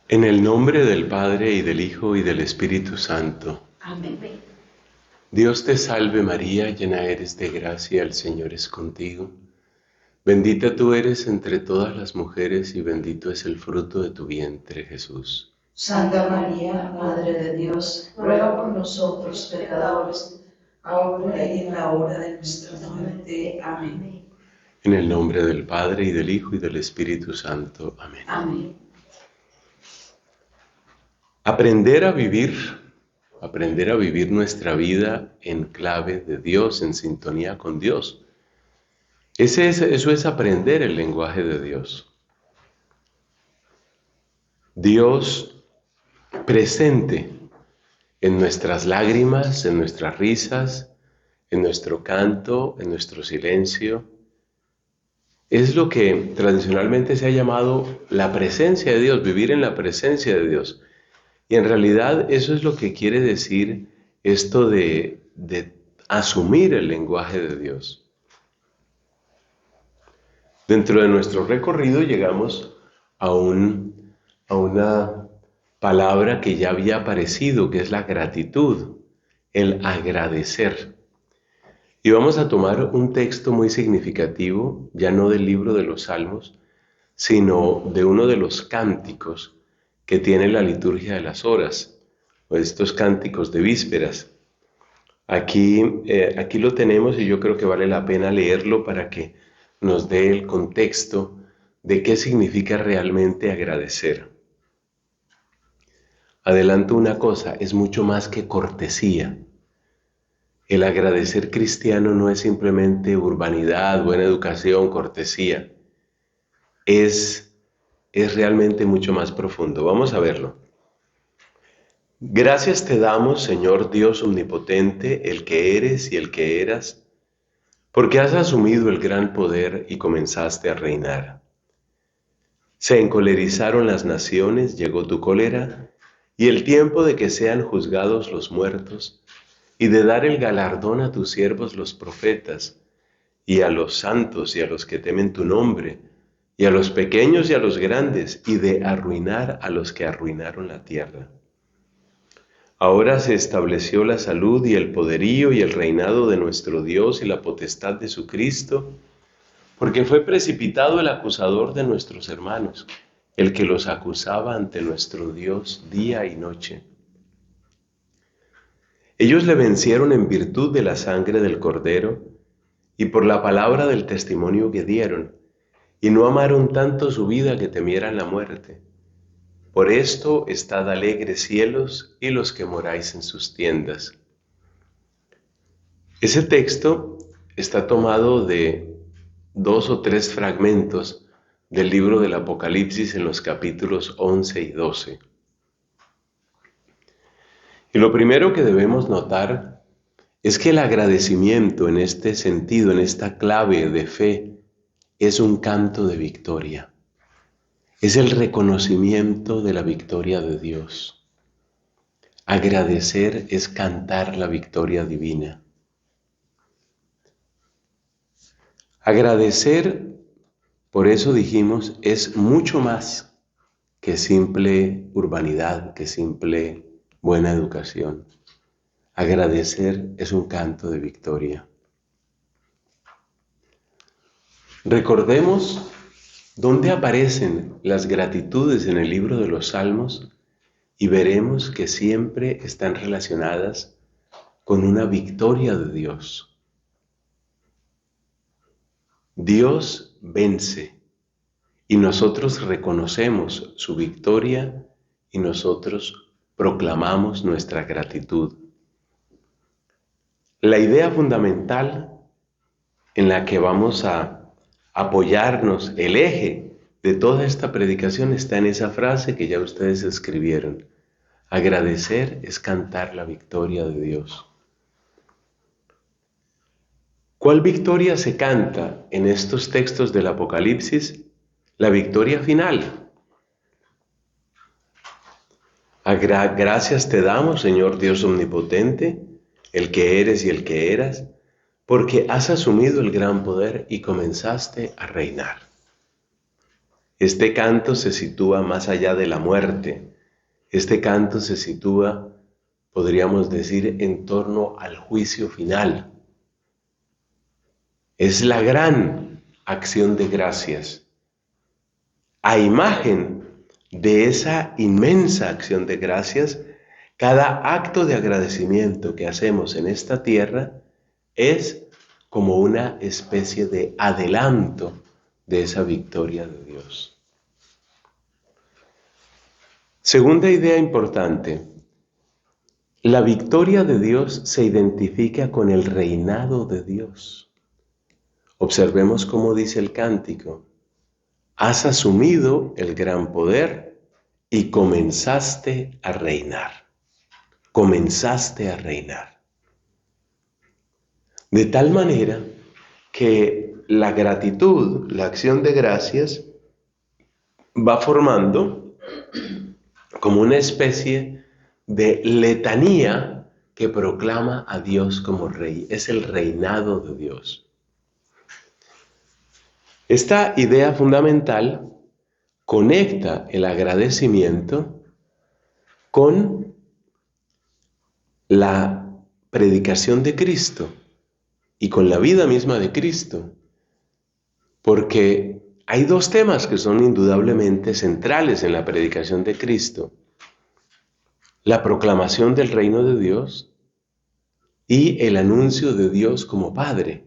En el nombre del Padre, y del Hijo, y del Espíritu Santo. Amén. Dios te salve María, llena eres de gracia, el Señor es contigo. Bendita tú eres entre todas las mujeres, y bendito es el fruto de tu vientre, Jesús. Santa María, Madre de Dios, ruega por nosotros pecadores, ahora y en la hora de nuestra muerte. Amén. En el nombre del Padre, y del Hijo, y del Espíritu Santo. Amén. Amén. Aprender a vivir nuestra vida en clave de Dios, en sintonía con Dios. Eso es aprender el lenguaje de Dios. Dios presente en nuestras lágrimas, en nuestras risas, en nuestro canto, en nuestro silencio. Es lo que tradicionalmente se ha llamado la presencia de Dios, vivir en la presencia de Dios. Y en realidad eso es lo que quiere decir esto de asumir el lenguaje de Dios. Dentro de nuestro recorrido llegamos a una palabra que ya había aparecido, que es la gratitud, el agradecer. Y vamos a tomar un texto muy significativo, ya no del libro de los Salmos, sino de uno de los cánticos que tiene la liturgia de las horas, o estos cánticos de vísperas. Aquí lo tenemos y yo creo que vale la pena leerlo para que nos dé el contexto de qué significa realmente agradecer. Adelanto una cosa, es mucho más que cortesía. El agradecer cristiano no es simplemente urbanidad, buena educación, cortesía. Es realmente mucho más profundo. Vamos a verlo. Gracias te damos, Señor Dios omnipotente, el que eres y el que eras, porque has asumido el gran poder y comenzaste a reinar. Se encolerizaron las naciones, llegó tu cólera, y el tiempo de que sean juzgados los muertos, y de dar el galardón a tus siervos los profetas, y a los santos y a los que temen tu nombre, y a los pequeños y a los grandes, y de arruinar a los que arruinaron la tierra. Ahora se estableció la salud y el poderío y el reinado de nuestro Dios y la potestad de su Cristo, porque fue precipitado el acusador de nuestros hermanos, el que los acusaba ante nuestro Dios día y noche. Ellos le vencieron en virtud de la sangre del Cordero y por la palabra del testimonio que dieron, y no amaron tanto su vida que temieran la muerte. Por esto estad alegres cielos y los que moráis en sus tiendas. Ese texto está tomado de 2 o 3 fragmentos del libro del Apocalipsis en los capítulos 11 y 12. Y lo primero que debemos notar es que el agradecimiento en este sentido, en esta clave de fe, es un canto de victoria. Es el reconocimiento de la victoria de Dios. Agradecer es cantar la victoria divina. Agradecer, por eso dijimos, es mucho más que simple urbanidad, que simple buena educación. Agradecer es un canto de victoria. Recordemos dónde aparecen las gratitudes en el libro de los Salmos y veremos que siempre están relacionadas con una victoria de Dios. Dios vence y nosotros reconocemos su victoria y nosotros proclamamos nuestra gratitud. La idea fundamental en la que vamos a apoyarnos, el eje de toda esta predicación está en esa frase que ya ustedes escribieron. Agradecer es cantar la victoria de Dios. ¿Cuál victoria se canta en estos textos del Apocalipsis? La victoria final. Gracias te damos, Señor Dios omnipotente, el que eres y el que eras, porque has asumido el gran poder y comenzaste a reinar. Este canto se sitúa más allá de la muerte. Este canto se sitúa, podríamos decir, en torno al juicio final. Es la gran acción de gracias. A imagen de esa inmensa acción de gracias, cada acto de agradecimiento que hacemos en esta tierra es como una especie de adelanto de esa victoria de Dios. Segunda idea importante, la victoria de Dios se identifica con el reinado de Dios. Observemos cómo dice el cántico: has asumido el gran poder y comenzaste a reinar. Comenzaste a reinar. De tal manera que la gratitud, la acción de gracias, va formando como una especie de letanía que proclama a Dios como Rey. Es el reinado de Dios. Esta idea fundamental conecta el agradecimiento con la predicación de Cristo y con la vida misma de Cristo, porque hay dos temas que son indudablemente centrales en la predicación de Cristo: la proclamación del reino de Dios y el anuncio de Dios como Padre,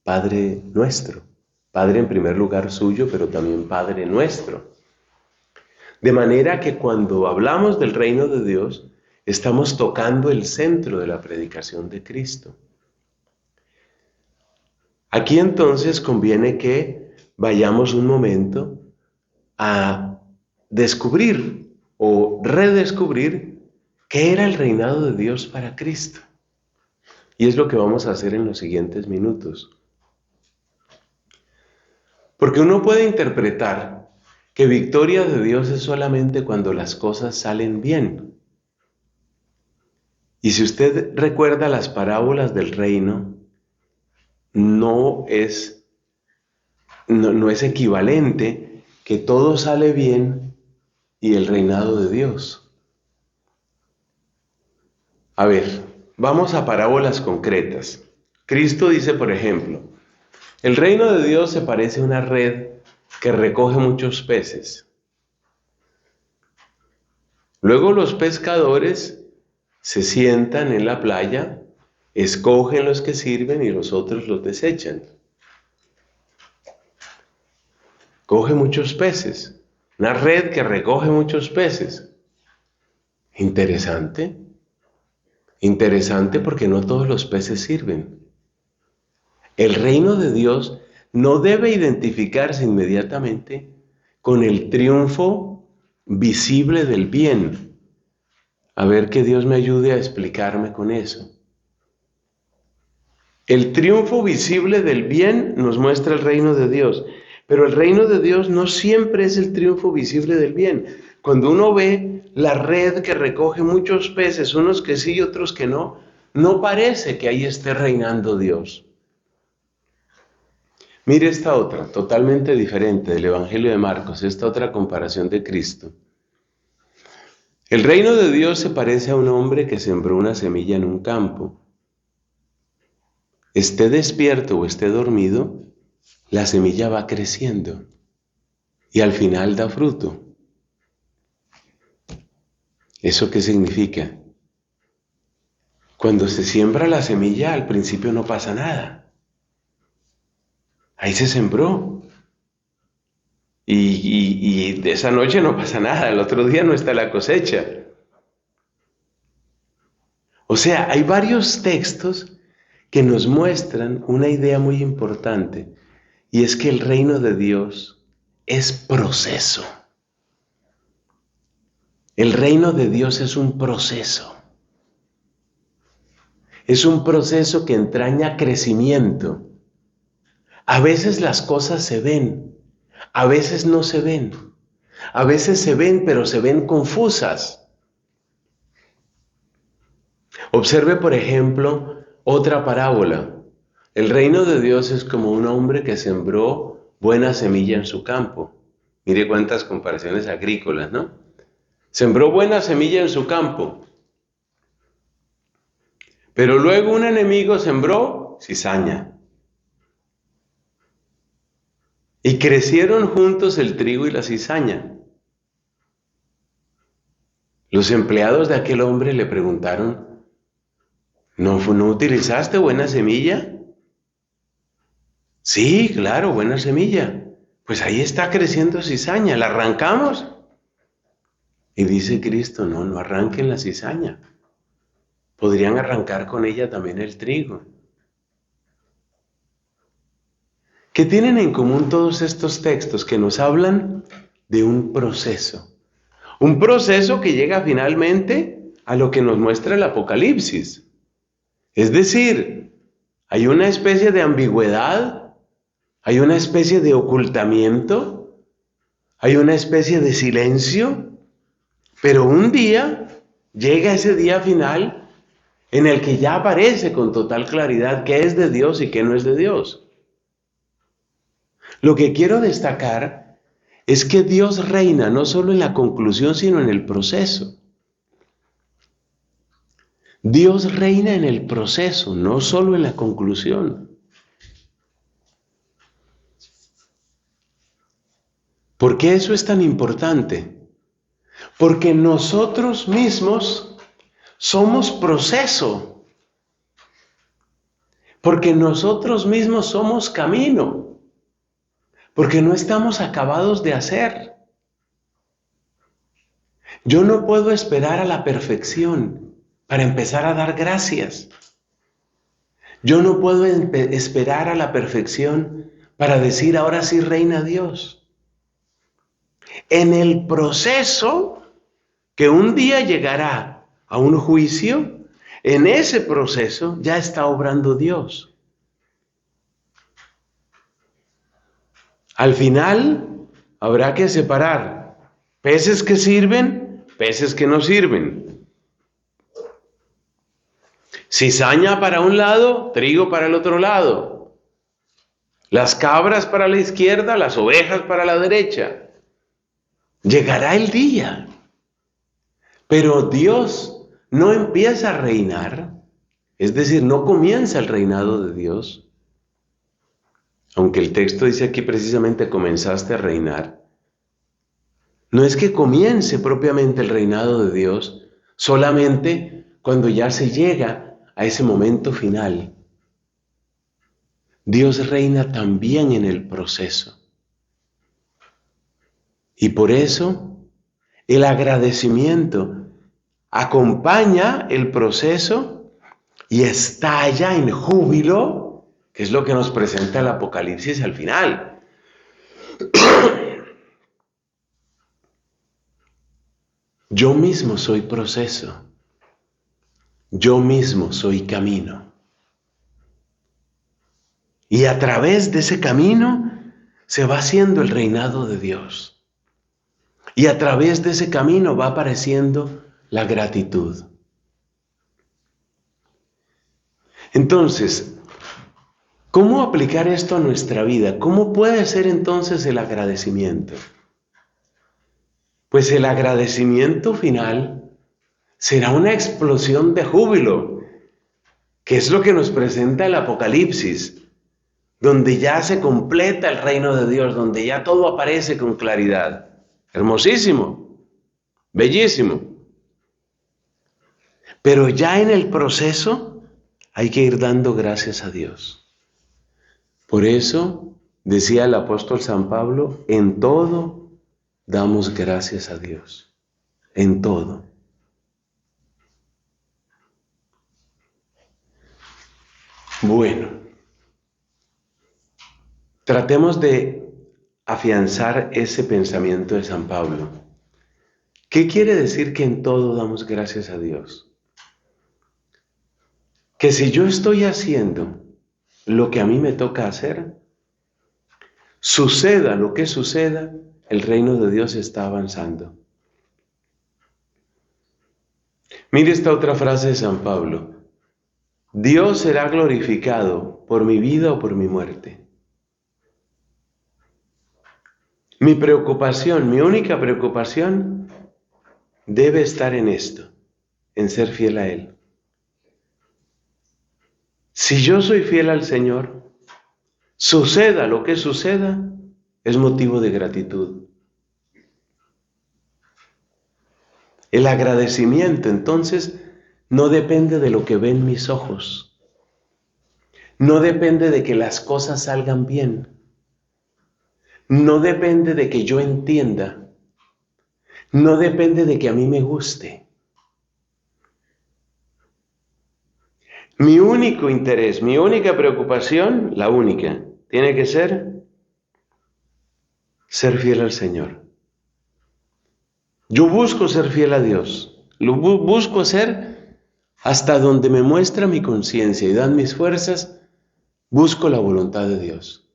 Padre nuestro, Padre en primer lugar suyo, pero también Padre nuestro. De manera que cuando hablamos del reino de Dios, estamos tocando el centro de la predicación de Cristo. Aquí entonces conviene que vayamos un momento a descubrir o redescubrir qué era el reinado de Dios para Cristo. Y es lo que vamos a hacer en los siguientes minutos. Porque uno puede interpretar que victoria de Dios es solamente cuando las cosas salen bien. Y si usted recuerda las parábolas del reino, no es equivalente que todo sale bien y el reinado de Dios. A ver, vamos a parábolas concretas. Cristo dice, por ejemplo, el reino de Dios se parece a una red que recoge muchos peces. Luego los pescadores se sientan en la playa, escogen los que sirven y los otros los desechan. Coge muchos peces, una red que recoge muchos peces. Interesante, interesante porque no todos los peces sirven. El reino de Dios no debe identificarse inmediatamente con el triunfo visible del bien. A ver, que Dios me ayude a explicarme con eso. El triunfo visible del bien nos muestra el reino de Dios, pero el reino de Dios no siempre es el triunfo visible del bien. Cuando uno ve la red que recoge muchos peces, unos que sí y otros que no, no parece que ahí esté reinando Dios. Mire esta otra, totalmente diferente del Evangelio de Marcos, esta otra comparación de Cristo. El reino de Dios se parece a un hombre que sembró una semilla en un campo. Esté despierto o esté dormido, la semilla va creciendo y al final da fruto. ¿Eso qué significa? Cuando se siembra la semilla, al principio no pasa nada. Ahí se sembró. Y de esa noche no pasa nada, el otro día no está la cosecha. O sea, hay varios textos que nos muestran una idea muy importante, y es que el reino de Dios es proceso. El reino de Dios es un proceso. Es un proceso que entraña crecimiento. A veces las cosas se ven, a veces no se ven. A veces se ven, pero se ven confusas. Observe, por ejemplo, otra parábola. El reino de Dios es como un hombre que sembró buena semilla en su campo. Mire cuántas comparaciones agrícolas, ¿no? Sembró buena semilla en su campo, pero luego un enemigo sembró cizaña. Y crecieron juntos el trigo y la cizaña. Los empleados de aquel hombre le preguntaron, ¿no utilizaste buena semilla? Sí, claro, buena semilla. Pues ahí está creciendo cizaña, ¿la arrancamos? Y dice Cristo, no arranquen la cizaña. Podrían arrancar con ella también el trigo. ¿Qué tienen en común todos estos textos que nos hablan de un proceso? Un proceso que llega finalmente a lo que nos muestra el Apocalipsis. Es decir, hay una especie de ambigüedad, hay una especie de ocultamiento, hay una especie de silencio, pero un día llega ese día final en el que ya aparece con total claridad qué es de Dios y qué no es de Dios. Lo que quiero destacar es que Dios reina no solo en la conclusión, sino en el proceso. Dios reina en el proceso, no solo en la conclusión. ¿Por qué eso es tan importante? Porque nosotros mismos somos proceso. Porque nosotros mismos somos camino. Porque no estamos acabados de hacer. Yo no puedo esperar a la perfección para empezar a dar gracias. Yo no puedo esperar a la perfección para decir ahora sí reina Dios. En el proceso que un día llegará a un juicio, en ese proceso ya está obrando Dios. Al final habrá que separar peces que sirven, peces que no sirven. Cizaña para un lado, trigo para el otro lado. Las cabras para la izquierda, las ovejas para la derecha. Llegará el día. Pero Dios no empieza a reinar, es decir, no comienza el reinado de Dios. Aunque el texto dice aquí precisamente comenzaste a reinar. No es que comience propiamente el reinado de Dios solamente cuando ya se llega a ese momento final. Dios reina también en el proceso. Y por eso el agradecimiento acompaña el proceso y estalla en júbilo, que es lo que nos presenta el Apocalipsis al final. Yo mismo soy proceso. Yo mismo soy camino. Y a través de ese camino se va haciendo el reinado de Dios. Y a través de ese camino va apareciendo la gratitud. Entonces, ¿cómo aplicar esto a nuestra vida? ¿Cómo puede ser entonces el agradecimiento? Pues el agradecimiento final será una explosión de júbilo, que es lo que nos presenta el Apocalipsis, donde ya se completa el reino de Dios, donde ya todo aparece con claridad. Hermosísimo, bellísimo. Pero ya en el proceso hay que ir dando gracias a Dios. Por eso decía el apóstol San Pablo, en todo damos gracias a Dios. En todo. Bueno, tratemos de afianzar ese pensamiento de San Pablo. ¿Qué quiere decir que en todo damos gracias a Dios? Que si yo estoy haciendo lo que a mí me toca hacer, suceda lo que suceda, el reino de Dios está avanzando. Mire esta otra frase de San Pablo. Dios será glorificado por mi vida o por mi muerte. Mi preocupación, mi única preocupación debe estar en esto, en ser fiel a Él. Si yo soy fiel al Señor, suceda lo que suceda, es motivo de gratitud. El agradecimiento, entonces, no depende de lo que ven mis ojos. No depende de que las cosas salgan bien. No depende de que yo entienda. No depende de que a mí me guste. Mi único interés, mi única preocupación, la única, tiene que ser fiel al Señor. Yo busco ser fiel a Dios. Lo busco ser hasta donde me muestra mi conciencia y dan mis fuerzas, busco la voluntad de Dios.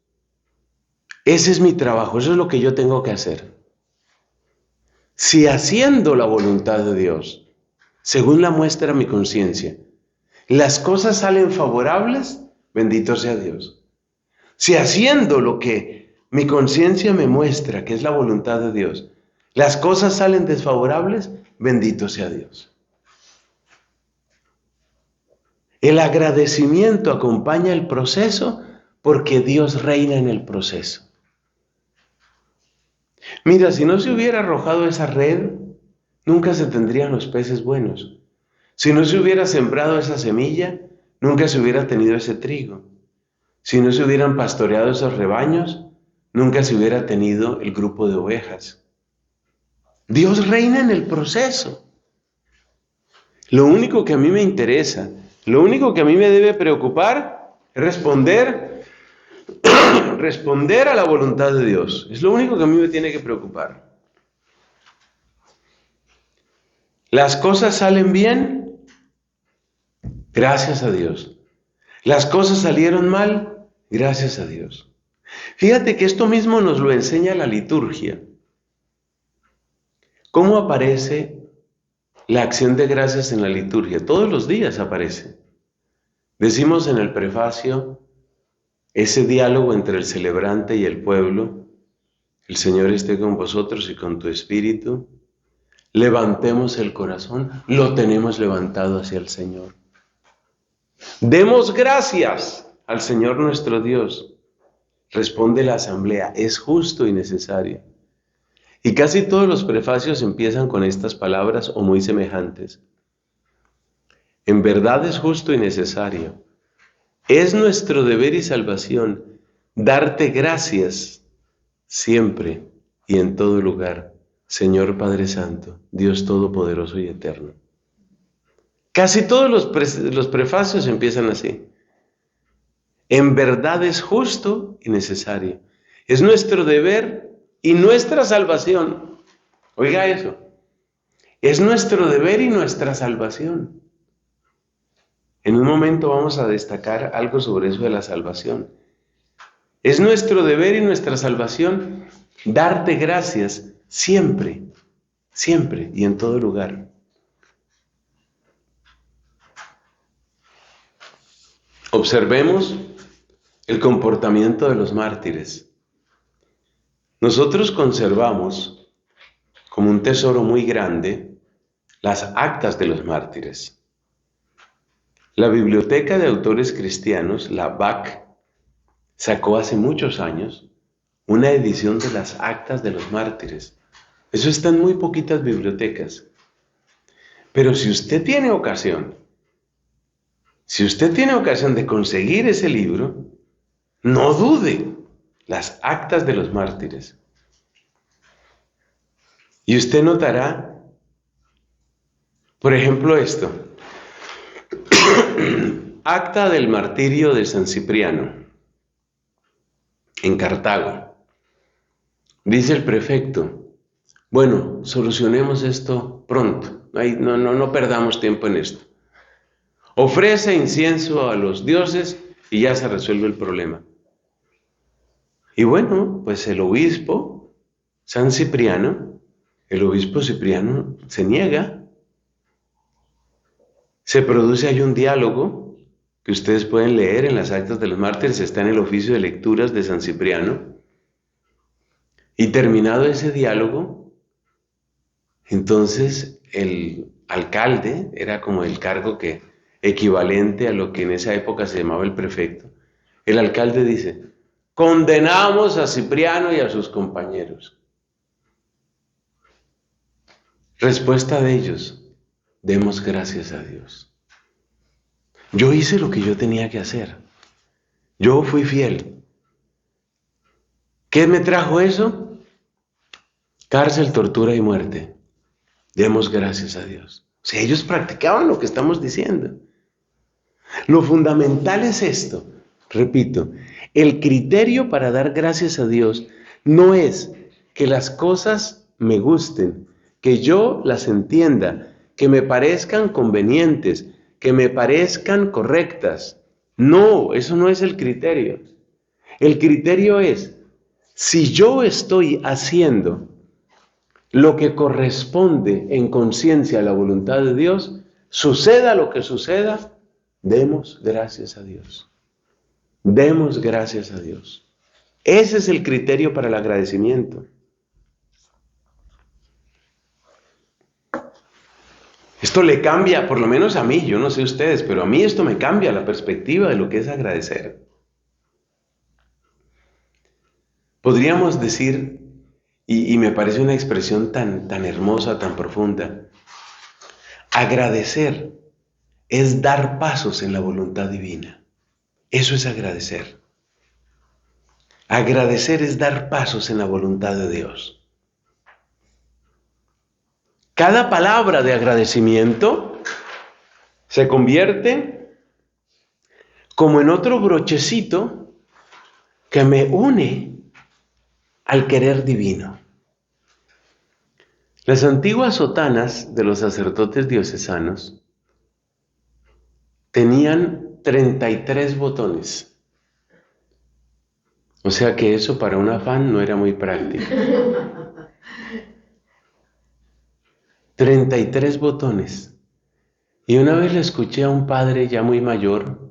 Ese es mi trabajo, eso es lo que yo tengo que hacer. Si haciendo la voluntad de Dios, según la muestra mi conciencia, las cosas salen favorables, bendito sea Dios. Si haciendo lo que mi conciencia me muestra, que es la voluntad de Dios, las cosas salen desfavorables, bendito sea Dios. El agradecimiento acompaña el proceso porque Dios reina en el proceso. Mira, si no se hubiera arrojado esa red, nunca se tendrían los peces buenos. Si no se hubiera sembrado esa semilla, nunca se hubiera tenido ese trigo. Si no se hubieran pastoreado esos rebaños, nunca se hubiera tenido el grupo de ovejas. Dios reina en el proceso. Lo único que a mí me interesa, lo único que a mí me debe preocupar es responder a la voluntad de Dios. Es lo único que a mí me tiene que preocupar. Las cosas salen bien, gracias a Dios. Las cosas salieron mal, gracias a Dios. Fíjate que esto mismo nos lo enseña la liturgia. ¿Cómo aparece la acción de gracias en la liturgia? Todos los días aparece. Decimos en el prefacio, ese diálogo entre el celebrante y el pueblo, el Señor esté con vosotros y con tu espíritu. Levantemos el corazón, lo tenemos levantado hacia el Señor. Demos gracias al Señor nuestro Dios. Responde la asamblea, es justo y necesario. Y casi todos los prefacios empiezan con estas palabras o muy semejantes. En verdad es justo y necesario. Es nuestro deber y salvación darte gracias siempre y en todo lugar, Señor Padre Santo, Dios Todopoderoso y Eterno. Casi todos los prefacios empiezan así. En verdad es justo y necesario. Es nuestro deber y nuestra salvación. Oiga eso. Es nuestro deber y nuestra salvación. En un momento vamos a destacar algo sobre eso de la salvación. Es nuestro deber y nuestra salvación darte gracias siempre, siempre y en todo lugar. Observemos el comportamiento de los mártires. Nosotros conservamos como un tesoro muy grande las actas de los mártires. La Biblioteca de Autores Cristianos, la BAC, sacó hace muchos años una edición de las actas de los mártires. Eso está en muy poquitas bibliotecas. Pero si usted tiene ocasión de conseguir ese libro, no dude, las actas de los mártires. Y usted notará, por ejemplo, esto. Acta del martirio de San Cipriano, en Cartago. Dice el prefecto, bueno, solucionemos esto pronto, no perdamos tiempo en esto. Ofrece incienso a los dioses y ya se resuelve el problema. Y bueno, pues el obispo Cipriano se niega. Se produce ahí un diálogo que ustedes pueden leer en las actas de los mártires, está en el oficio de lecturas de San Cipriano. Y terminado ese diálogo, entonces el alcalde, era como el cargo equivalente a lo que en esa época se llamaba el prefecto, el alcalde dice: condenamos a Cipriano y a sus compañeros. Respuesta de ellos: demos gracias a Dios. Yo hice lo que yo tenía que hacer. Yo fui fiel. ¿Qué me trajo eso? Cárcel, tortura y muerte. Demos gracias a Dios. O sea, ellos practicaban lo que estamos diciendo. Lo fundamental es esto. Repito, el criterio para dar gracias a Dios no es que las cosas me gusten, que yo las entienda, que me parezcan convenientes, que me parezcan correctas. No, eso no es el criterio. El criterio es, si yo estoy haciendo lo que corresponde en conciencia a la voluntad de Dios, suceda lo que suceda, demos gracias a Dios. Demos gracias a Dios. Ese es el criterio para el agradecimiento. Esto le cambia, por lo menos a mí, yo no sé ustedes, pero a mí esto me cambia la perspectiva de lo que es agradecer. Podríamos decir, y me parece una expresión tan hermosa, tan profunda, agradecer es dar pasos en la voluntad divina. Eso es agradecer. Agradecer es dar pasos en la voluntad de Dios. Cada palabra de agradecimiento se convierte como en otro brochecito que me une al querer divino. Las antiguas sotanas de los sacerdotes diocesanos tenían 33 botones. O sea que eso para un afán no era muy práctico. 33 botones. Y una vez le escuché a un padre ya muy mayor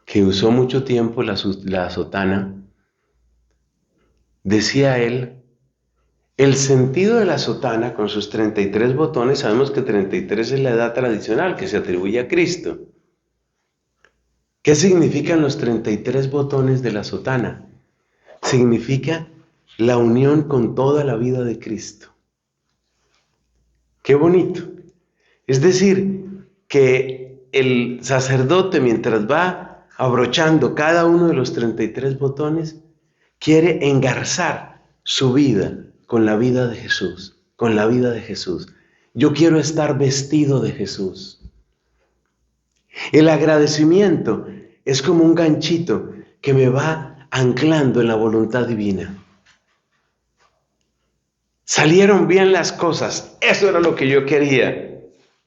que usó mucho tiempo la sotana. Decía él, el sentido de la sotana con sus 33 botones, sabemos que 33 es la edad tradicional que se atribuye a Cristo. ¿Qué significan los 33 botones de la sotana? Significa la unión con toda la vida de Cristo. ¡Qué bonito! Es decir, que el sacerdote, mientras va abrochando cada uno de los 33 botones, quiere engarzar su vida con la vida de Jesús, con la vida de Jesús. Yo quiero estar vestido de Jesús. El agradecimiento es como un ganchito que me va anclando en la voluntad divina. Salieron bien las cosas, eso era lo que yo quería.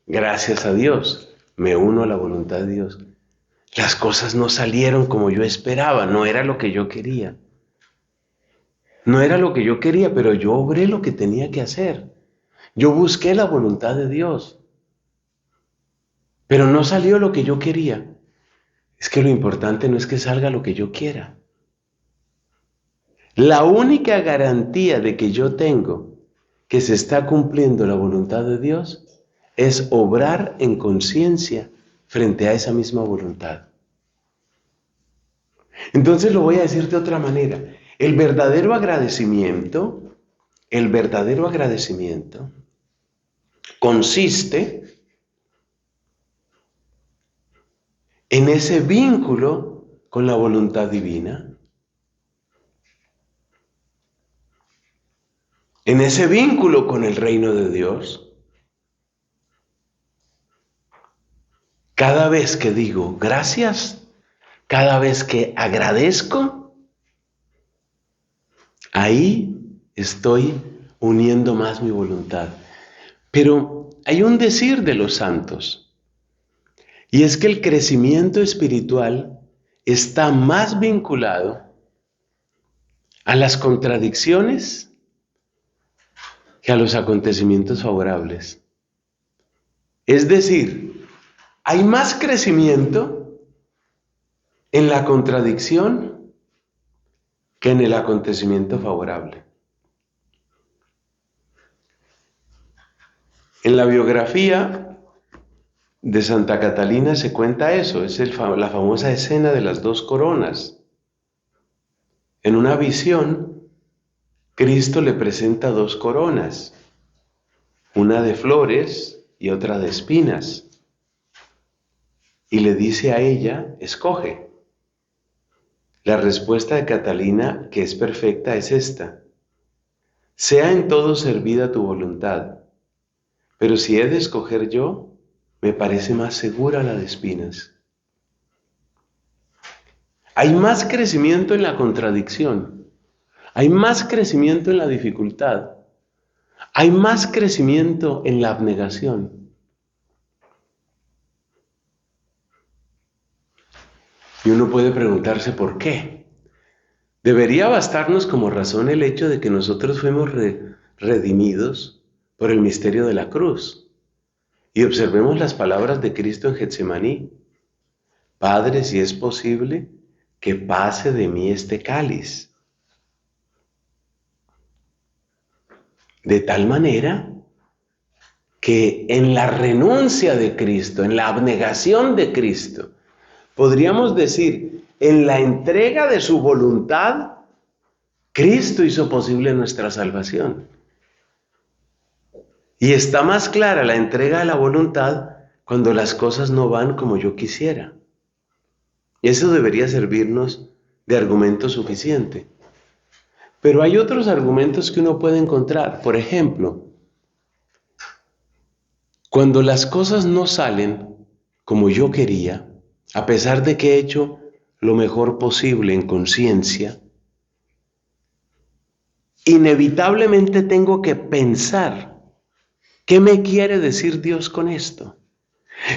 Gracias a Dios, me uno a la voluntad de Dios. Las cosas no salieron como yo esperaba, no era lo que yo quería. No era lo que yo quería, pero yo obré lo que tenía que hacer. Yo busqué la voluntad de Dios. Pero no salió lo que yo quería. Es que lo importante no es que salga lo que yo quiera. La única garantía de que yo tengo que se está cumpliendo la voluntad de Dios es obrar en conciencia frente a esa misma voluntad. Entonces lo voy a decir de otra manera. El verdadero agradecimiento consiste en ese vínculo con la voluntad divina, en ese vínculo con el reino de Dios. Cada vez que digo gracias, cada vez que agradezco, ahí estoy uniendo más mi voluntad. Pero hay un decir de los santos, y es que el crecimiento espiritual está más vinculado a las contradicciones que a los acontecimientos favorables. Es decir, hay más crecimiento en la contradicción que en el acontecimiento favorable. En la biografía de Santa Catalina se cuenta eso, es la famosa escena de las dos coronas. En una visión, Cristo le presenta dos coronas, una de flores y otra de espinas, y le dice a ella, escoge. La respuesta de Catalina, que es perfecta, es esta: sea en todo servida tu voluntad, pero si he de escoger yo, me parece más segura la de espinas. Hay más crecimiento en la contradicción, hay más crecimiento en la dificultad, hay más crecimiento en la abnegación. Y uno puede preguntarse por qué. Debería bastarnos como razón el hecho de que nosotros fuimos redimidos por el misterio de la cruz. Y observemos las palabras de Cristo en Getsemaní: Padre, si es posible, que pase de mí este cáliz. De tal manera que en la renuncia de Cristo, en la abnegación de Cristo, podríamos decir, en la entrega de su voluntad, Cristo hizo posible nuestra salvación. Y está más clara la entrega de la voluntad cuando las cosas no van como yo quisiera. Y eso debería servirnos de argumento suficiente. Pero hay otros argumentos que uno puede encontrar. Por ejemplo, cuando las cosas no salen como yo quería, a pesar de que he hecho lo mejor posible en conciencia, inevitablemente tengo que pensar, ¿qué me quiere decir Dios con esto?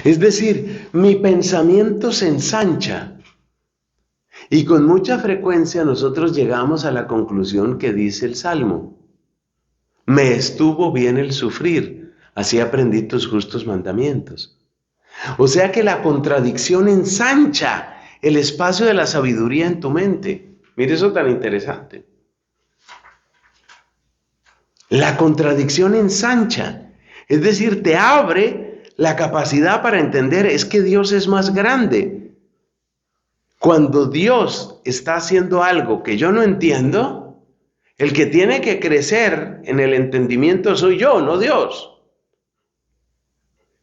Es decir, mi pensamiento se ensancha y con mucha frecuencia nosotros llegamos a la conclusión que dice el Salmo: me estuvo bien el sufrir, así aprendí tus justos mandamientos. O sea que la contradicción ensancha el espacio de la sabiduría en tu mente. Mire eso tan interesante. La contradicción ensancha, es decir, te abre la capacidad para entender, es que Dios es más grande. Cuando Dios está haciendo algo que yo no entiendo, el que tiene que crecer en el entendimiento soy yo, no Dios.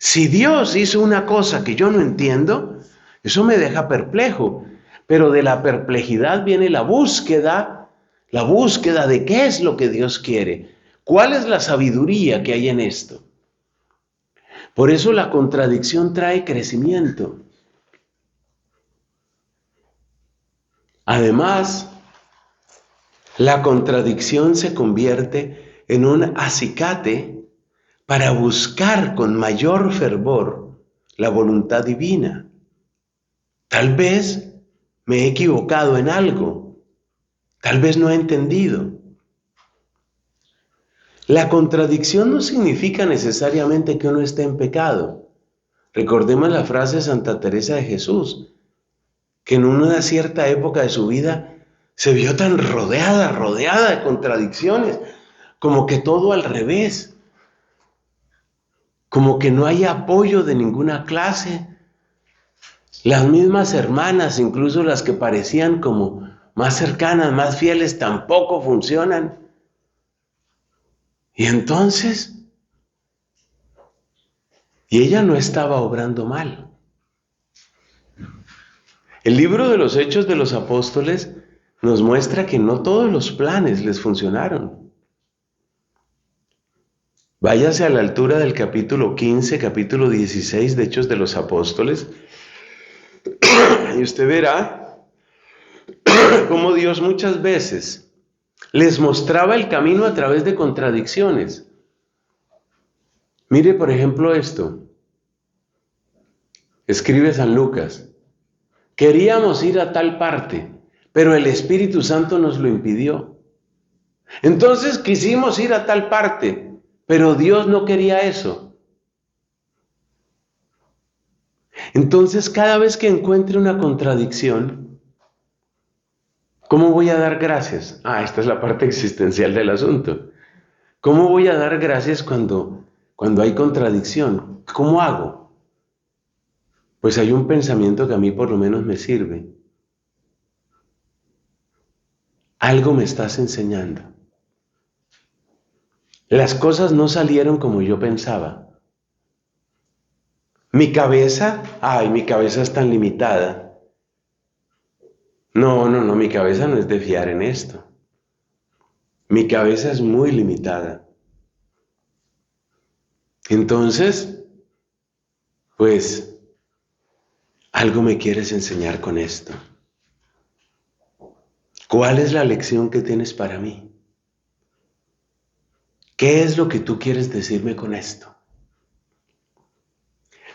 Si Dios hizo una cosa que yo no entiendo, eso me deja perplejo. Pero de la perplejidad viene la búsqueda de qué es lo que Dios quiere. ¿Cuál es la sabiduría que hay en esto? Por eso la contradicción trae crecimiento. Además, la contradicción se convierte en un acicate para buscar con mayor fervor la voluntad divina. Tal vez me he equivocado en algo, tal vez no he entendido. La contradicción no significa necesariamente que uno esté en pecado. Recordemos la frase de Santa Teresa de Jesús, que en una cierta época de su vida se vio tan rodeada de contradicciones, como que todo al revés, como que no hay apoyo de ninguna clase. Las mismas hermanas, incluso las que parecían como más cercanas, más fieles, tampoco funcionan. Y entonces, y ella no estaba obrando mal. El libro de los Hechos de los Apóstoles nos muestra que no todos los planes les funcionaron. Váyase a la altura del capítulo 15, capítulo 16 de Hechos de los Apóstoles, y usted verá cómo Dios muchas veces les mostraba el camino a través de contradicciones. Mire, por ejemplo, esto. Escribe San Lucas: queríamos ir a tal parte, pero el Espíritu Santo nos lo impidió. Entonces quisimos ir a tal parte, pero Dios no quería eso. Entonces, cada vez que encuentre una contradicción, ¿Cómo voy a dar gracias? Esta es la parte existencial del asunto. ¿Cómo voy a dar gracias cuando hay contradicción? ¿Cómo hago? Pues hay un pensamiento que a mí por lo menos me sirve. Algo me estás enseñando. Las cosas no salieron como yo pensaba. Mi cabeza es tan limitada. No, mi cabeza no es de fiar en esto. Mi cabeza es muy limitada. Entonces, pues, algo me quieres enseñar con esto. ¿Cuál es la lección que tienes para mí? ¿Qué es lo que tú quieres decirme con esto?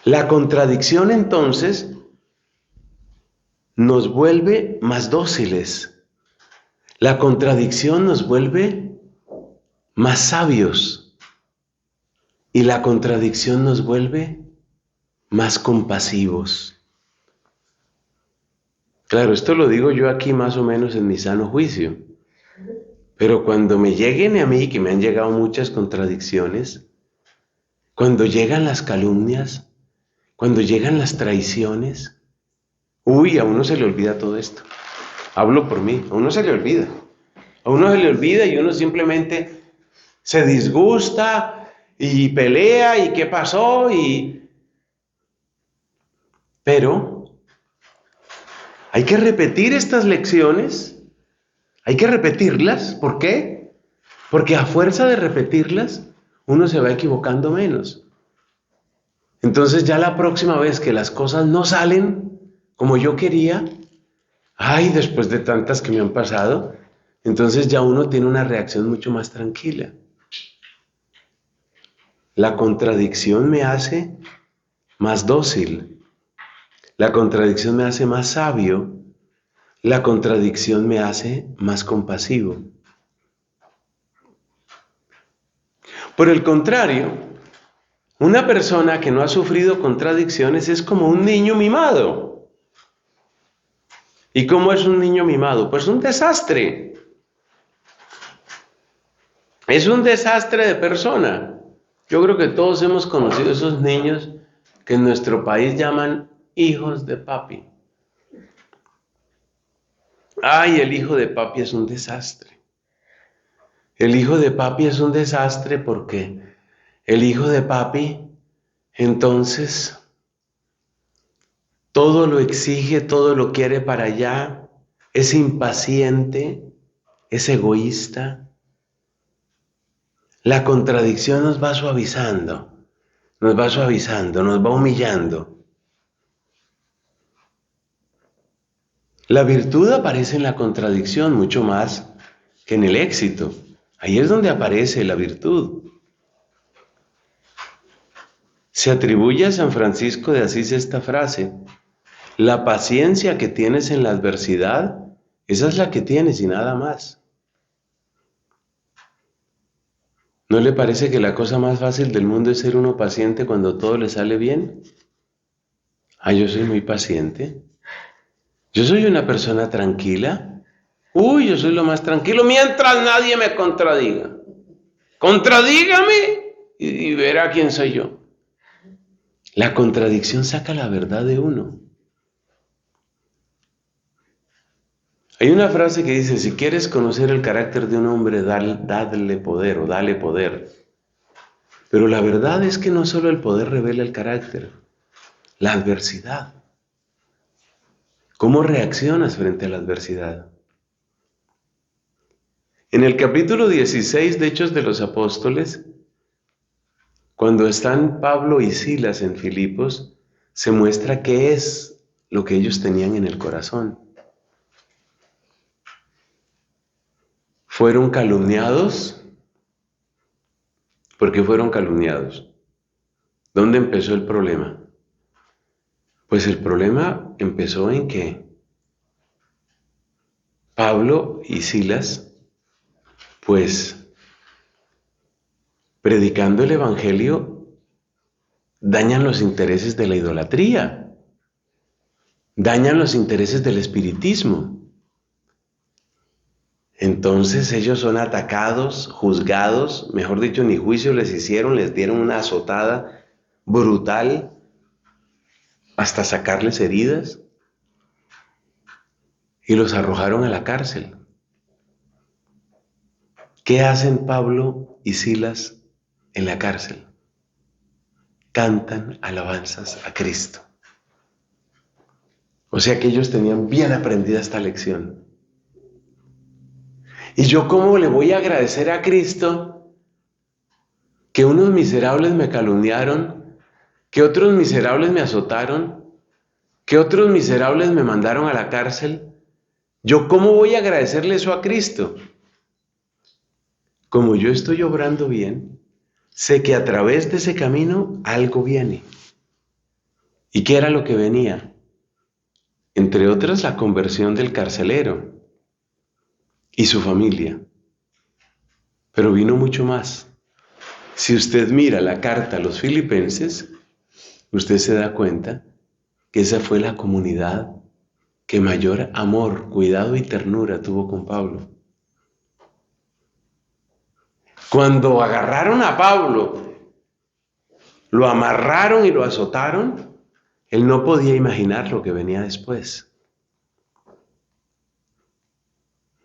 La contradicción entonces nos vuelve más dóciles. La contradicción nos vuelve más sabios. Y la contradicción nos vuelve más compasivos. Claro, esto lo digo yo aquí más o menos en mi sano juicio. Pero cuando me lleguen a mí, que me han llegado muchas contradicciones, cuando llegan las calumnias, cuando llegan las traiciones, a uno se le olvida todo esto. Hablo por mí, a uno se le olvida. A uno se le olvida y uno simplemente se disgusta y pelea y qué pasó Pero hay que repetir estas lecciones, hay que repetirlas. ¿Por qué? Porque a fuerza de repetirlas, uno se va equivocando menos. Entonces ya la próxima vez que las cosas no salen como yo quería, después de tantas que me han pasado, entonces ya uno tiene una reacción mucho más tranquila. La contradicción me hace más dócil. La contradicción me hace más sabio. La contradicción me hace más compasivo. Por el contrario, una persona que no ha sufrido contradicciones es como un niño mimado. ¿Y cómo es un niño mimado? Pues un desastre. Es un desastre de persona. Yo creo que todos hemos conocido esos niños que en nuestro país llaman hijos de papi. El hijo de papi es un desastre. El hijo de papi es un desastre porque el hijo de papi, entonces, todo lo exige, todo lo quiere para allá, es impaciente, es egoísta. La contradicción nos va suavizando, nos va humillando. La virtud aparece en la contradicción mucho más que en el éxito. Ahí es donde aparece la virtud. Se atribuye a San Francisco de Asís esta frase: la paciencia que tienes en la adversidad, esa es la que tienes y nada más. ¿No le parece que la cosa más fácil del mundo es ser uno paciente cuando todo le sale bien? Yo soy muy paciente. Yo soy una persona tranquila. Yo soy lo más tranquilo mientras nadie me contradiga. Contradígame y verá quién soy yo. La contradicción saca la verdad de uno. Hay una frase que dice: si quieres conocer el carácter de un hombre, dadle poder o dale poder. Pero la verdad es que no solo el poder revela el carácter, la adversidad. ¿Cómo reaccionas frente a la adversidad? En el capítulo 16 de Hechos de los Apóstoles, cuando están Pablo y Silas en Filipos, se muestra qué es lo que ellos tenían en el corazón. Fueron calumniados. ¿Por qué fueron calumniados? ¿Dónde empezó el problema? Pues el problema empezó en que Pablo y Silas, pues, predicando el Evangelio, dañan los intereses de la idolatría, dañan los intereses del espiritismo. Entonces ellos son atacados, juzgados, mejor dicho, ni juicio les hicieron, les dieron una azotada brutal hasta sacarles heridas y los arrojaron a la cárcel. ¿Qué hacen Pablo y Silas en la cárcel? Cantan alabanzas a Cristo. O sea que ellos tenían bien aprendida esta lección. ¿Y yo cómo le voy a agradecer a Cristo que unos miserables me calumniaron, que otros miserables me azotaron, que otros miserables me mandaron a la cárcel? ¿Yo cómo voy a agradecerle eso a Cristo? Como yo estoy obrando bien, sé que a través de ese camino algo viene. ¿Y qué era lo que venía? Entre otras, la conversión del carcelero y su familia. Pero vino mucho más. Si usted mira la carta a los filipenses, usted se da cuenta que esa fue la comunidad que mayor amor, cuidado y ternura tuvo con Pablo. Cuando agarraron a Pablo, lo amarraron y lo azotaron, él no podía imaginar lo que venía después.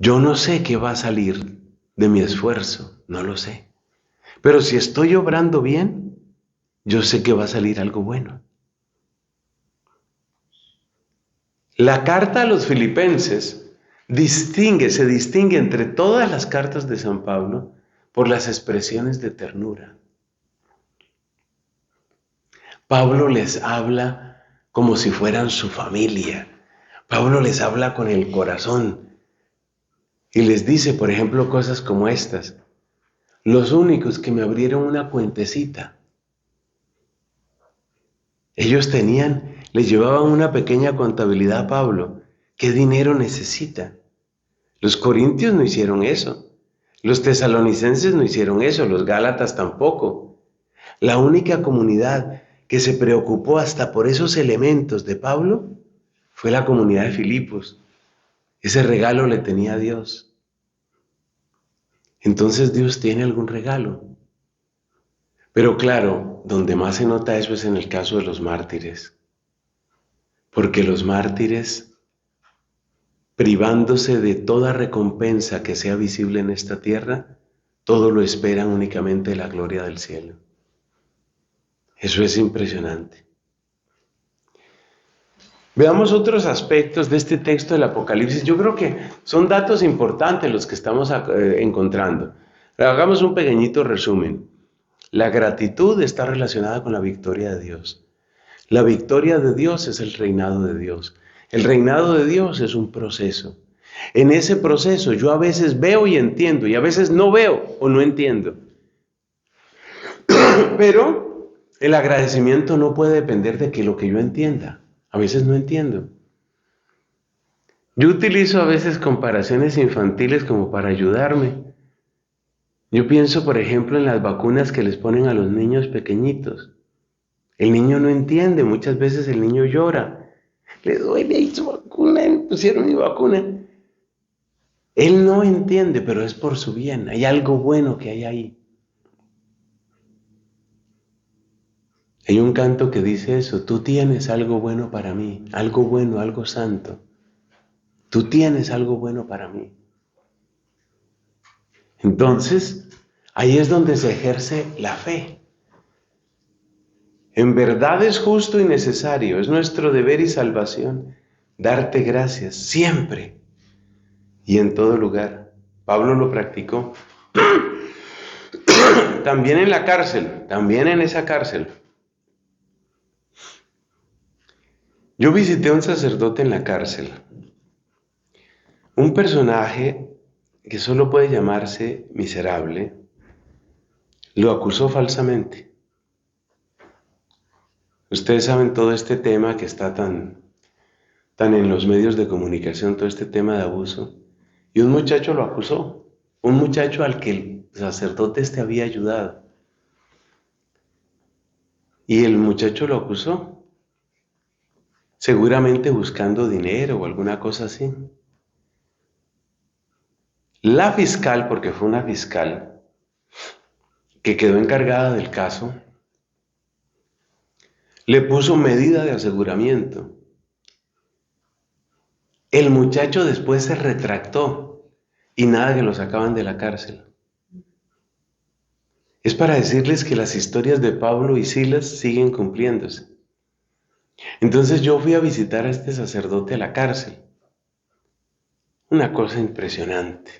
Yo no sé qué va a salir de mi esfuerzo, no lo sé. Pero si estoy obrando bien, yo sé que va a salir algo bueno. La carta a los filipenses se distingue entre todas las cartas de San Pablo por las expresiones de ternura. Pablo les habla como si fueran su familia. Pablo les habla con el corazón y les dice, por ejemplo, cosas como estas. Los únicos que me abrieron una cuentecita. Ellos les llevaban una pequeña contabilidad a Pablo. ¿Qué dinero necesita? Los corintios no hicieron eso. Los tesalonicenses no hicieron eso. Los gálatas tampoco. La única comunidad que se preocupó hasta por esos elementos de Pablo fue la comunidad de Filipos. Ese regalo le tenía a Dios. Entonces Dios tiene algún regalo. Pero claro, donde más se nota eso es en el caso de los mártires. Porque los mártires, privándose de toda recompensa que sea visible en esta tierra, todo lo esperan únicamente de la gloria del cielo. Eso es impresionante. Veamos otros aspectos de este texto del Apocalipsis. Yo creo que son datos importantes los que estamos encontrando. Hagamos un pequeñito resumen. La gratitud está relacionada con la victoria de Dios. La victoria de Dios es el reinado de Dios. El reinado de Dios es un proceso. En ese proceso yo a veces veo y entiendo, y a veces no veo o no entiendo. Pero el agradecimiento no puede depender de que lo que yo entienda. A veces no entiendo. Yo utilizo a veces comparaciones infantiles como para ayudarme. Yo pienso, por ejemplo, en las vacunas que les ponen a los niños pequeñitos. El niño no entiende, muchas veces el niño llora. Le duele ahí su vacuna, me pusieron mi vacuna. Él no entiende, pero es por su bien. Hay algo bueno que hay ahí. Hay un canto que dice eso, tú tienes algo bueno para mí, algo bueno, algo santo. Tú tienes algo bueno para mí. Entonces, ahí es donde se ejerce la fe. En verdad es justo y necesario, es nuestro deber y salvación, darte gracias siempre y en todo lugar. Pablo lo practicó. También en la cárcel, también en esa cárcel. Yo visité a un sacerdote en la cárcel, un personaje que solo puede llamarse miserable, lo acusó falsamente. Ustedes saben todo este tema que está tan en los medios de comunicación, todo este tema de abuso, y un muchacho lo acusó, un muchacho al que el sacerdote había ayudado. Y el muchacho lo acusó, seguramente buscando dinero o alguna cosa así. La fiscal, porque fue una fiscal que quedó encargada del caso, le puso medida de aseguramiento. El muchacho después se retractó y nada que lo sacaban de la cárcel. Es para decirles que las historias de Pablo y Silas siguen cumpliéndose. Entonces yo fui a visitar a este sacerdote a la cárcel. Una cosa impresionante.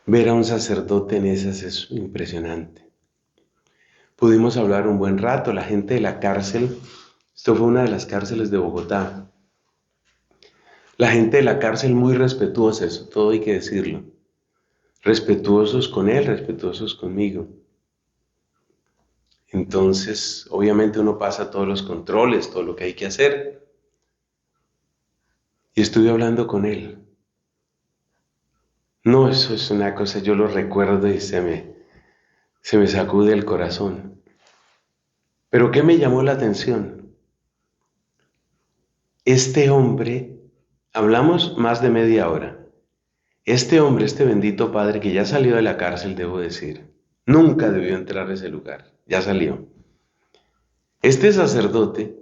Ver a un sacerdote en esas es impresionante. Pudimos hablar un buen rato, la gente de la cárcel, esto fue una de las cárceles de Bogotá. La gente de la cárcel muy respetuosa, eso todo hay que decirlo. Respetuosos con él, respetuosos conmigo. Entonces, obviamente uno pasa todos los controles, todo lo que hay que hacer. Y estuve hablando con él. No, eso es una cosa, yo lo recuerdo y se me sacude el corazón. Pero ¿qué me llamó la atención? Este hombre, hablamos más de media hora. Este hombre, este bendito padre que ya salió de la cárcel, debo decir, nunca debió entrar a ese lugar, ya salió. Este sacerdote,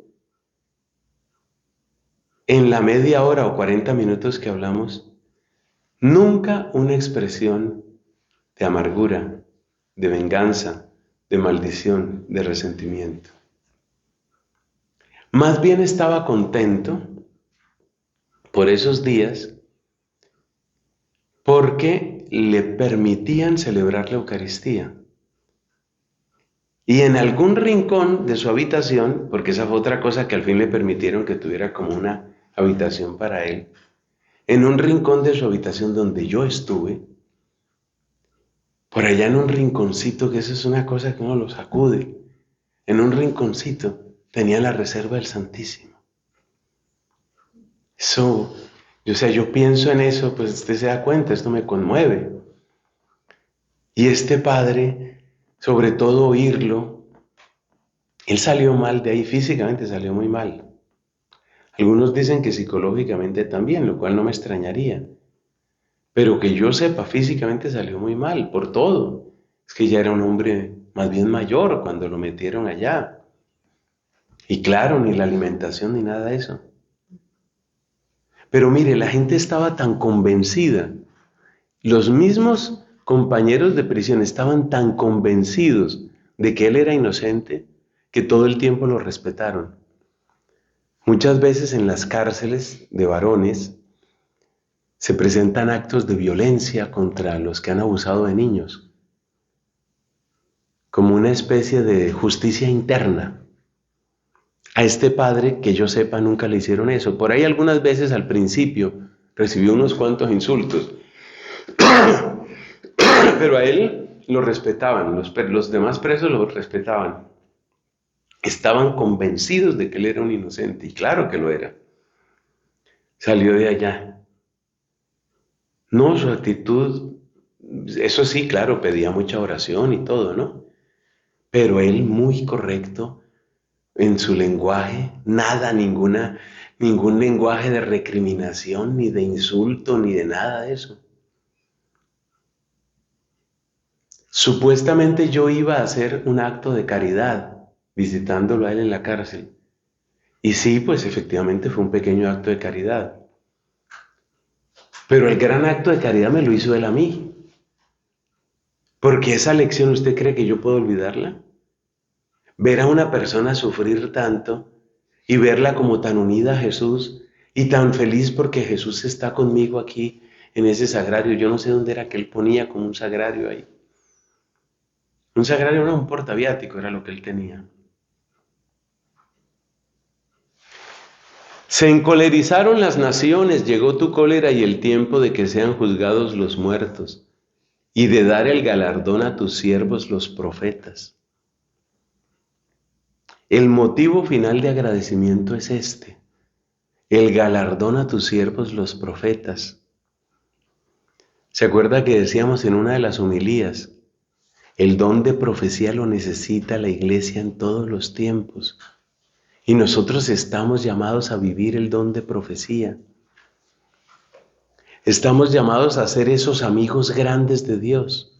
en la media hora o 40 minutos que hablamos, nunca una expresión de amargura, de venganza, de maldición, de resentimiento. Más bien estaba contento por esos días porque le permitían celebrar la Eucaristía. Y en algún rincón de su habitación, porque esa fue otra cosa que al fin le permitieron que tuviera como una habitación para él, en un rincón de su habitación donde yo estuve, por allá en un rinconcito, que eso es una cosa que uno lo sacude, en un rinconcito tenía la reserva del Santísimo. Eso, yo pienso en eso, pues usted se da cuenta, esto me conmueve. Y este padre, sobre todo oírlo, él salió mal de ahí, físicamente salió muy mal. Algunos dicen que psicológicamente también, lo cual no me extrañaría. Pero que yo sepa, físicamente salió muy mal, por todo. Es que ya era un hombre más bien mayor cuando lo metieron allá. Y claro, ni la alimentación ni nada de eso. Pero mire, la gente estaba tan convencida. Los mismos compañeros de prisión estaban tan convencidos de que él era inocente que todo el tiempo lo respetaron. Muchas veces en las cárceles de varones se presentan actos de violencia contra los que han abusado de niños, como una especie de justicia interna. A este padre, que yo sepa, nunca le hicieron eso. Por ahí algunas veces al principio recibió unos cuantos insultos, pero a él lo respetaban, los demás presos lo respetaban. Estaban convencidos de que él era un inocente, y claro que lo era. Salió de allá. No, su actitud, eso sí, claro, pedía mucha oración y todo, ¿no? Pero él muy correcto en su lenguaje, nada, ningún lenguaje de recriminación, ni de insulto, ni de nada de eso. Supuestamente yo iba a hacer un acto de caridad, visitándolo a él en la cárcel. Y sí, pues efectivamente fue un pequeño acto de caridad. Pero el gran acto de caridad me lo hizo él a mí. Porque esa lección, ¿usted cree que yo puedo olvidarla? Ver a una persona sufrir tanto y verla como tan unida a Jesús y tan feliz porque Jesús está conmigo aquí en ese sagrario. Yo no sé dónde era que él ponía como un sagrario ahí. Un sagrario no, un portaviático era lo que él tenía. Se encolerizaron las naciones, llegó tu cólera y el tiempo de que sean juzgados los muertos y de dar el galardón a tus siervos los profetas. El motivo final de agradecimiento es este: el galardón a tus siervos los profetas. ¿Se acuerda que decíamos en una de las homilías? El don de profecía lo necesita la iglesia en todos los tiempos. Y nosotros estamos llamados a vivir el don de profecía. Estamos llamados a ser esos amigos grandes de Dios.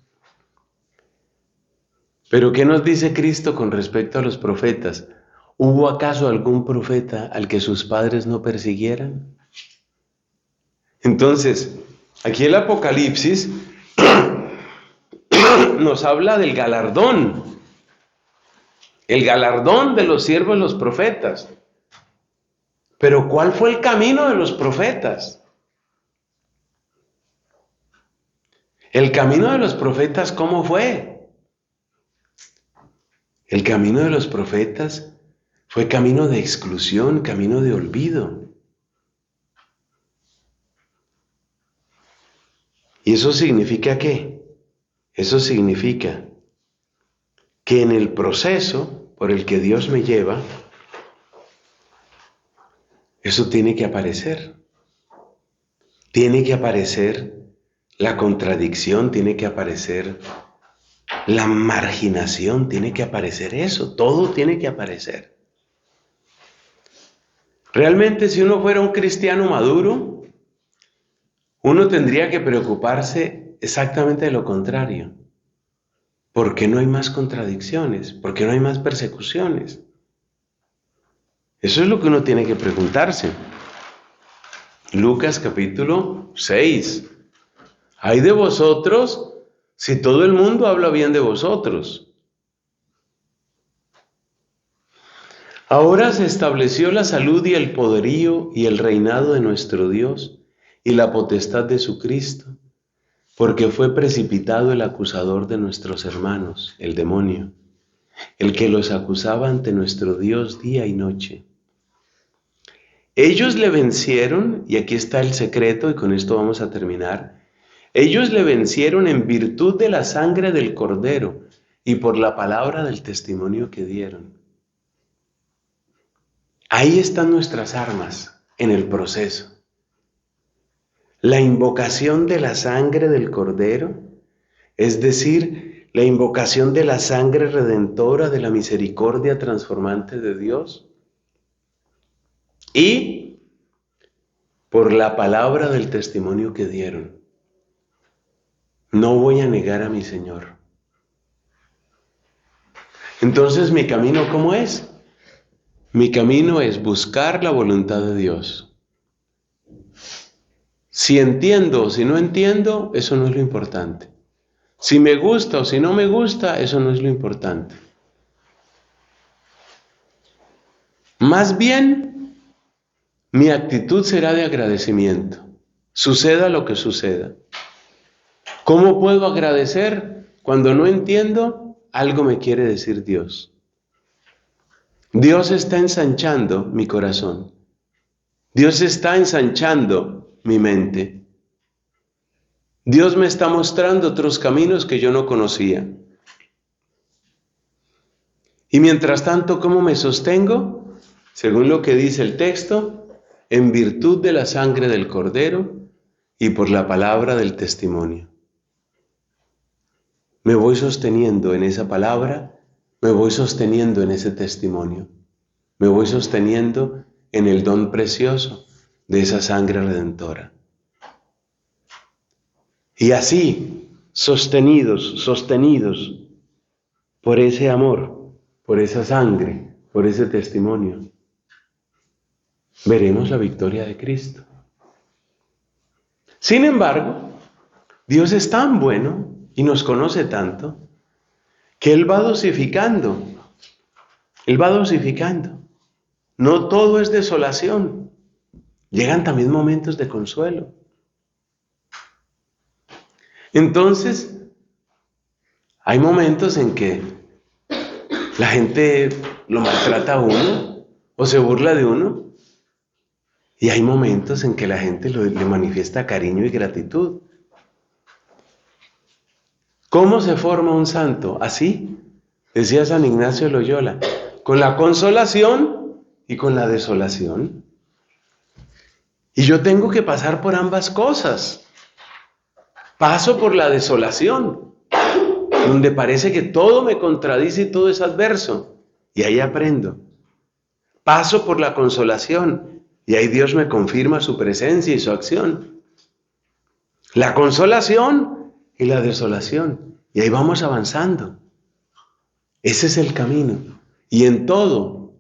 Pero ¿qué nos dice Cristo con respecto a los profetas? ¿Hubo acaso algún profeta al que sus padres no persiguieran? Entonces, aquí el Apocalipsis nos habla del galardón. El galardón de los siervos de los profetas. Pero ¿cuál fue el camino de los profetas? El camino de los profetas, ¿cómo fue? El camino de los profetas fue camino de exclusión, camino de olvido. ¿Y eso significa qué? Eso significa que en el proceso por el que Dios me lleva, eso tiene que aparecer. Tiene que aparecer la contradicción, tiene que aparecer la marginación, tiene que aparecer eso, todo tiene que aparecer. Realmente, si uno fuera un cristiano maduro, uno tendría que preocuparse exactamente de lo contrario. ¿Por qué no hay más contradicciones? ¿Por qué no hay más persecuciones? Eso es lo que uno tiene que preguntarse. Lucas capítulo 6. Ay de vosotros si todo el mundo habla bien de vosotros. Ahora se estableció la salud y el poderío y el reinado de nuestro Dios y la potestad de su Cristo, porque fue precipitado el acusador de nuestros hermanos, el demonio, el que los acusaba ante nuestro Dios día y noche. Ellos le vencieron, y aquí está el secreto, y con esto vamos a terminar. Ellos le vencieron en virtud de la sangre del Cordero y por la palabra del testimonio que dieron. Ahí están nuestras armas en el proceso. La invocación de la sangre del Cordero, es decir, la invocación de la sangre redentora de la misericordia transformante de Dios, y por la palabra del testimonio que dieron. No voy a negar a mi Señor. Entonces, ¿mi camino cómo es? Mi camino es buscar la voluntad de Dios. Si entiendo o si no entiendo, eso no es lo importante. Si me gusta o si no me gusta, eso no es lo importante. Más bien, mi actitud será de agradecimiento, suceda lo que suceda. ¿Cómo puedo agradecer? Cuando no entiendo, algo me quiere decir Dios. Dios está ensanchando mi corazón. Dios está ensanchando mi mente. Dios me está mostrando otros caminos que yo no conocía. Y mientras tanto, ¿cómo me sostengo? Según lo que dice el texto, en virtud de la sangre del Cordero y por la palabra del testimonio. Me voy sosteniendo en esa palabra, me voy sosteniendo en ese testimonio, me voy sosteniendo en el don precioso de esa sangre redentora. Y así, sostenidos por ese amor, por esa sangre, por ese testimonio, veremos la victoria de Cristo. Sin embargo, Dios es tan bueno y nos conoce tanto que Él va dosificando. Él va dosificando. No todo es desolación. Llegan también momentos de consuelo. Entonces, hay momentos en que la gente lo maltrata a uno o se burla de uno. Y hay momentos en que la gente le manifiesta cariño y gratitud. ¿Cómo se forma un santo? Así, decía San Ignacio de Loyola, con la consolación y con la desolación. Y yo tengo que pasar por ambas cosas. Paso por la desolación, donde parece que todo me contradice y todo es adverso, y ahí aprendo. Paso por la consolación, y ahí Dios me confirma su presencia y su acción. La consolación y la desolación. Y ahí vamos avanzando. Ese es el camino. Y en todo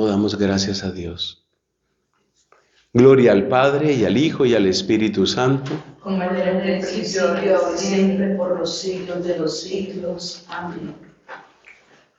damos gracias a Dios. Gloria al Padre, y al Hijo, y al Espíritu Santo. Como en el principio, ahora y siempre, por los siglos de los siglos. Amén.